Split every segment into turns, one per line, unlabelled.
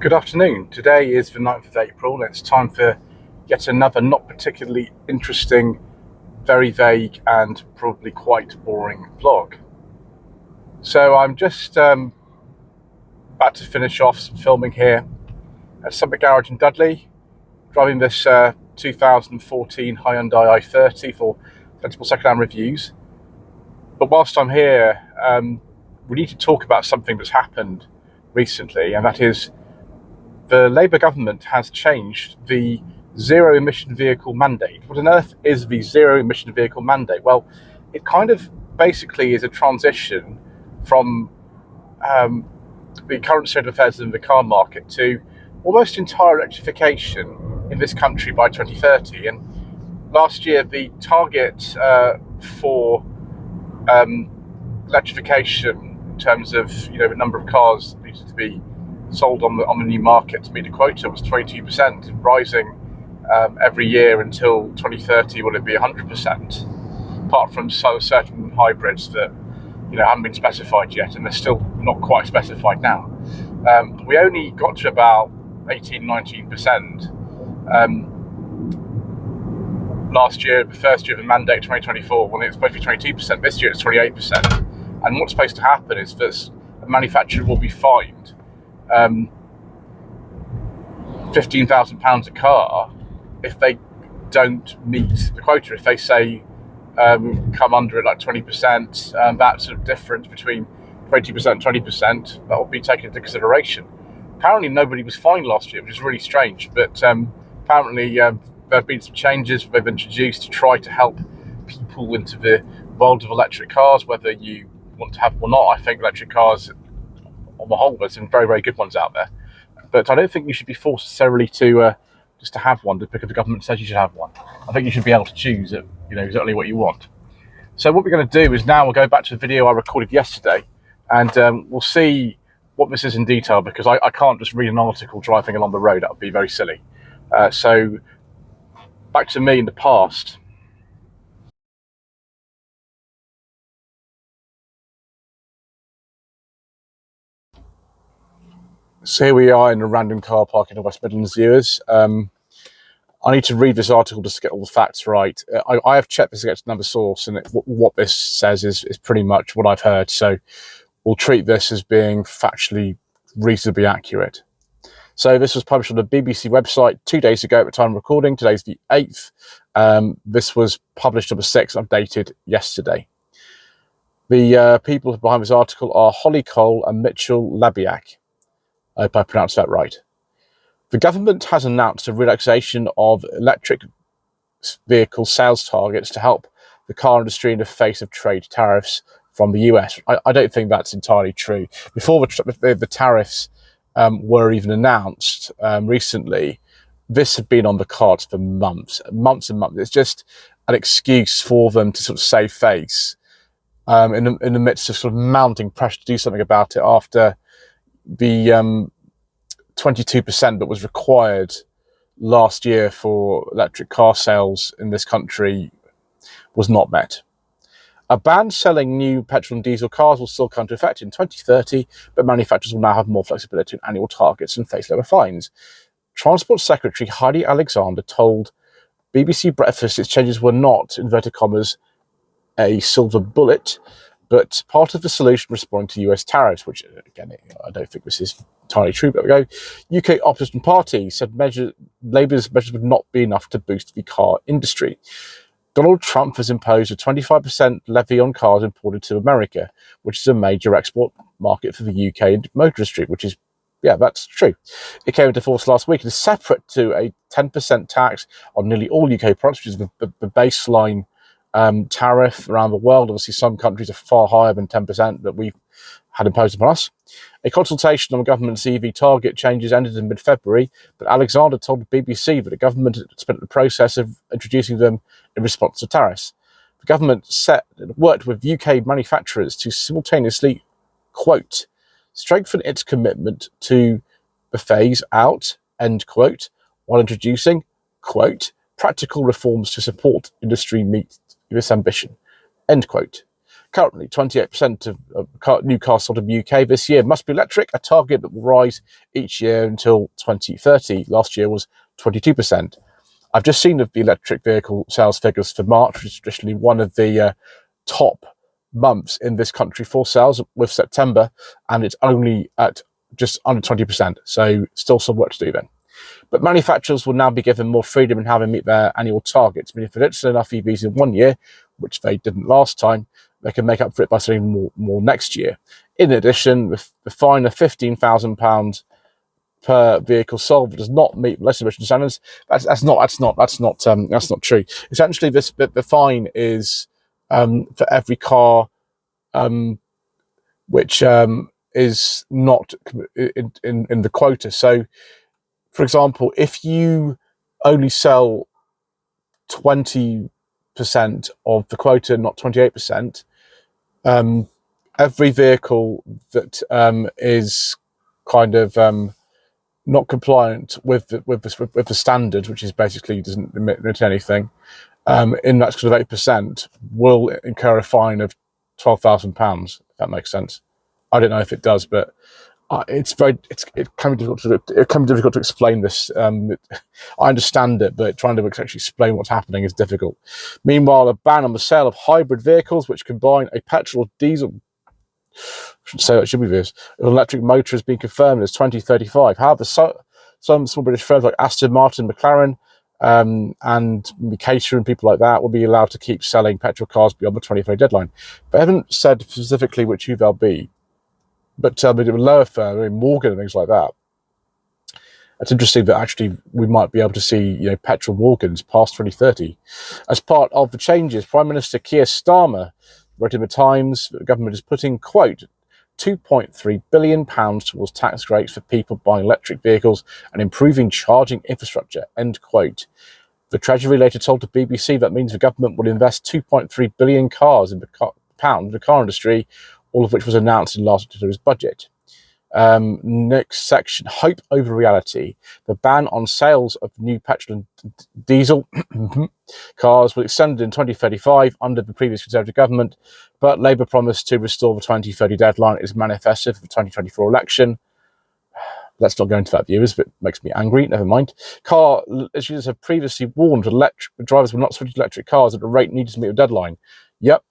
Good afternoon. Today is the 9th of April and it's time for yet another not particularly interesting, very vague and probably quite boring vlog. So I'm just about to finish off some filming here at Summit Garage in Dudley, driving this 2014 Hyundai i30 for sensible second-hand reviews. But whilst I'm here, we need to talk about something that's happened recently, and that is the Labour government has changed the zero emission vehicle mandate. What on earth is the zero emission vehicle mandate? Well, it kind of basically is a transition from the current state of affairs in the car market to almost entire electrification in this country by 2030. And last year, the target for electrification in terms of the number of cars that needed to be sold on the new market to meet the quota was 22%, rising every year until 2030. Will it be 100%? Apart from certain hybrids that haven't been specified yet, and they're still not quite specified now. We only got to about 18-19% last year, the first year of the mandate, 2024, when it's supposed to be 22%. This year it's 28%. And what's supposed to happen is that a manufacturer will be fined £15,000 a car if they don't meet the quota. If they say come under it like 20%, that sort of difference between 20% and 20%, that will be taken into consideration. Apparently nobody was fined last year, which is really strange, but apparently there have been some changes they've introduced to try to help people into the world of electric cars, whether you want to have them or not. I think electric cars on the whole, there's some very, very good ones out there, but I don't think you should be forced necessarily to just to have one because the government says you should have one. I think you should be able to choose exactly what you want. So what we're going to do is now we'll go back to the video I recorded yesterday, and we'll see what this is in detail, because I can't just read an article driving along the road. That would be very silly. So back to me in the past. So here we are in a random car park in the West Midlands, viewers. I need to read this article just to get all the facts right. I have checked this against another source, and what this says is pretty much what I've heard. So we'll treat this as being factually reasonably accurate. So this was published on the BBC website 2 days ago at the time of recording. Today's the 8th. This was published on the 6th, updated yesterday. The people behind this article are Holly Cole and Mitchell Labiak. I hope I pronounced that right. The government has announced a relaxation of electric vehicle sales targets to help the car industry in the face of trade tariffs from the US. I don't think that's entirely true. Before the tariffs were even announced recently, this had been on the cards for months and months. It's just an excuse for them to sort of save face in the midst of sort of mounting pressure to do something about it after the 22% that was required last year for electric car sales in this country was not met. A ban selling new petrol and diesel cars will still come into effect in 2030, but manufacturers will now have more flexibility in annual targets and face lower fines. Transport Secretary Heidi Alexander told BBC Breakfast its changes were not, inverted commas, a silver bullet, but part of the solution responding to US tariffs, which, again, I don't think this is entirely true, but there we go. UK opposition party said Labour's measures would not be enough to boost the car industry. Donald Trump has imposed a 25% levy on cars imported to America, which is a major export market for the UK motor industry, which is, yeah, that's true. It came into force last week and is separate to a 10% tax on nearly all UK products, which is the baseline tariff around the world. Obviously, some countries are far higher than 10% that we've had imposed upon us. A consultation on the government's EV target changes ended in mid-February, but Alexander told the BBC that the government had spent the process of introducing them in response to tariffs. The government worked with UK manufacturers to simultaneously, quote, strengthen its commitment to the phase out, end quote, while introducing, quote, practical reforms to support industry meet this ambition, end quote. Currently, 28% of new cars sold in the UK this year must be electric, a target that will rise each year until 2030. Last year was 22%. I've just seen the electric vehicle sales figures for March, which is traditionally one of the top months in this country for sales, with September, and it's only at just under 20%. So still some work to do then. But manufacturers will now be given more freedom in how they meet their annual targets. I mean, if they don't sell enough EVs in 1 year, which they didn't last time, they can make up for it by selling more next year. In addition, the fine of £15,000 per vehicle sold does not meet less emission standards. That's not true. Essentially, the fine is for every car which is not in the quota. So, for example, if you only sell 20% of the quota, not 28%, every vehicle that is kind of not compliant with the standard, which is basically doesn't emit anything, in that sort of 8%, will incur a fine of £12,000. If that makes sense. I don't know if it does, but it can be difficult to explain this. I understand it, but trying to actually explain what's happening is difficult. Meanwhile, a ban on the sale of hybrid vehicles which combine a petrol or diesel, I shouldn't say that, should be this, an electric motor has been confirmed as 2035. However, some small British firms like Aston Martin, McLaren, and Cater and people like that will be allowed to keep selling petrol cars beyond the 2030 deadline. They haven't said specifically which who they'll be. But with a lower firm, I mean, Morgan and things like that, it's interesting that actually we might be able to see, petrol Morgans past 2030. As part of the changes, Prime Minister Keir Starmer wrote in the Times that the government is putting, quote, £2.3 billion towards tax rates for people buying electric vehicles and improving charging infrastructure, end quote. The Treasury later told the BBC that means the government will invest 2.3 billion pounds in the car industry, all of which was announced in last year's budget. Next section, hope over reality. The ban on sales of new petrol and diesel cars was extended in 2035 under the previous Conservative government, but Labour promised to restore the 2030 deadline is manifested for the 2024 election. Let's not go into that, viewers, but it makes me angry. Never mind. Car issuers have previously warned drivers will not switch to electric cars at a rate needed to meet the deadline. Yep,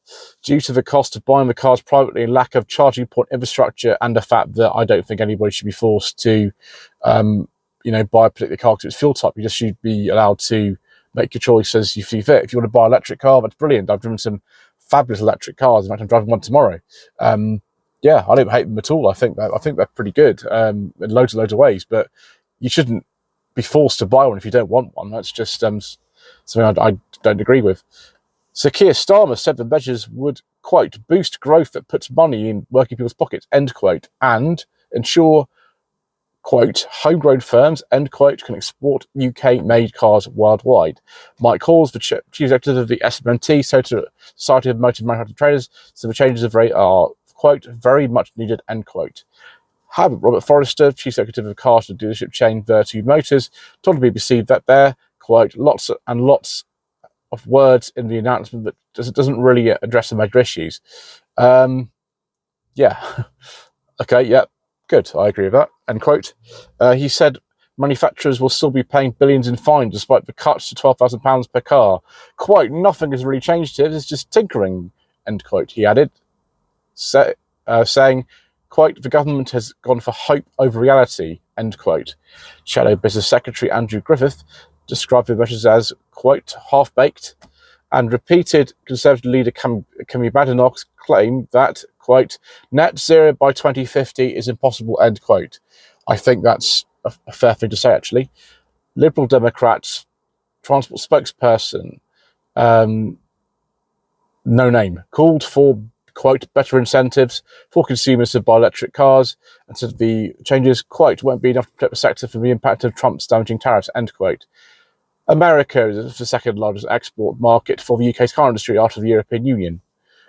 due to the cost of buying the cars privately, lack of charging point infrastructure, and the fact that I don't think anybody should be forced to, buy a particular car because it's fuel type. You just should be allowed to make your choice as you see fit. If you want to buy an electric car, that's brilliant. I've driven some fabulous electric cars. In fact, I'm driving one tomorrow. I don't hate them at all. I think they're pretty good in loads of ways. But you shouldn't be forced to buy one if you don't want one. That's just something I don't agree with. So Keir Starmer said the measures would, quote, boost growth that puts money in working people's pockets, end quote, and ensure, quote, homegrown firms, end quote, can export UK-made cars worldwide. Mike Halls, the chief executive of the SMMT, Society of Motor Manufacturing Traders, so the changes are, quote, very much needed, end quote. However, Robert Forrester, chief executive of car dealership chain Vertu Motors, told the BBC that there, quote, lots and lots of words in the announcement that doesn't really address the major issues. Okay, yeah, good, I agree with that, end quote. He said manufacturers will still be paying billions in fines despite the cuts to £12,000 per car. Quote, nothing has really changed here, it's just tinkering, end quote, he added, saying, quote, the government has gone for hope over reality, end quote. Shadow Business Secretary Andrew Griffith described the measures as, quote, half-baked, and repeated Conservative leader Kemi Badenoch's claim that, quote, net zero by 2050 is impossible, end quote. I think that's a fair thing to say, actually. Liberal Democrats transport spokesperson, no name, called for, quote, better incentives for consumers to buy electric cars, and said the changes, quote, won't be enough to protect the sector from the impact of Trump's damaging tariffs, end quote. America is the second largest export market for the UK's car industry after the European Union.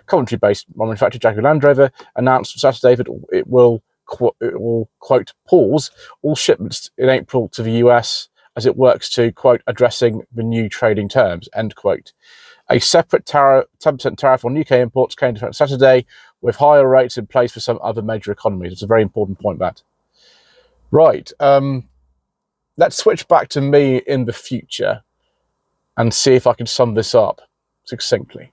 Coventry-based manufacturer Jaguar Land Rover announced on Saturday that it will, quote, pause all shipments in April to the US as it works to, quote, addressing the new trading terms, end quote. A separate 10% tariff on UK imports came into effect Saturday, with higher rates in place for some other major economies. It's a very important point, that. Right. Let's switch back to me in the future and see if I can sum this up succinctly.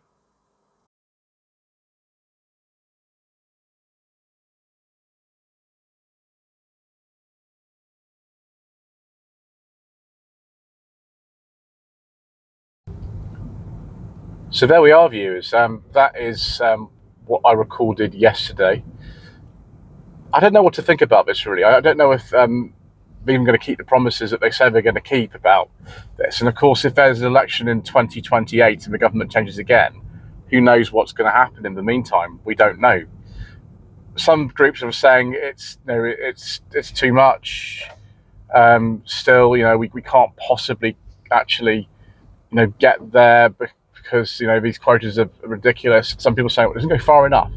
So there we are, viewers. That is what I recorded yesterday. I don't know what to think about this, really. I don't know if they're even going to keep the promises that they say they're going to keep about this. And of course, if there's an election in 2028 and the government changes again, who knows what's going to happen in the meantime? We don't know. Some groups are saying it's too much. Still, we can't possibly actually, get there because these quotas are ridiculous. Some people say it doesn't go far enough.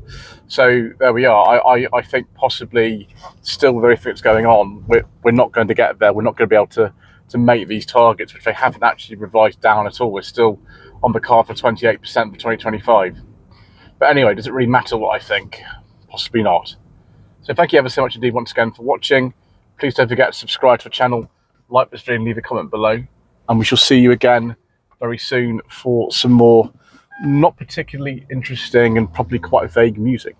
So there we are. I think possibly still with everything that's going on, we're not going to get there. We're not going to be able to make these targets, which they haven't actually revised down at all. We're still on the card for 28% for 2025. But anyway, does it really matter what I think? Possibly not. So thank you ever so much indeed once again for watching. Please don't forget to subscribe to the channel, like the stream, leave a comment below, and we shall see you again very soon for some more not particularly interesting and probably quite vague music.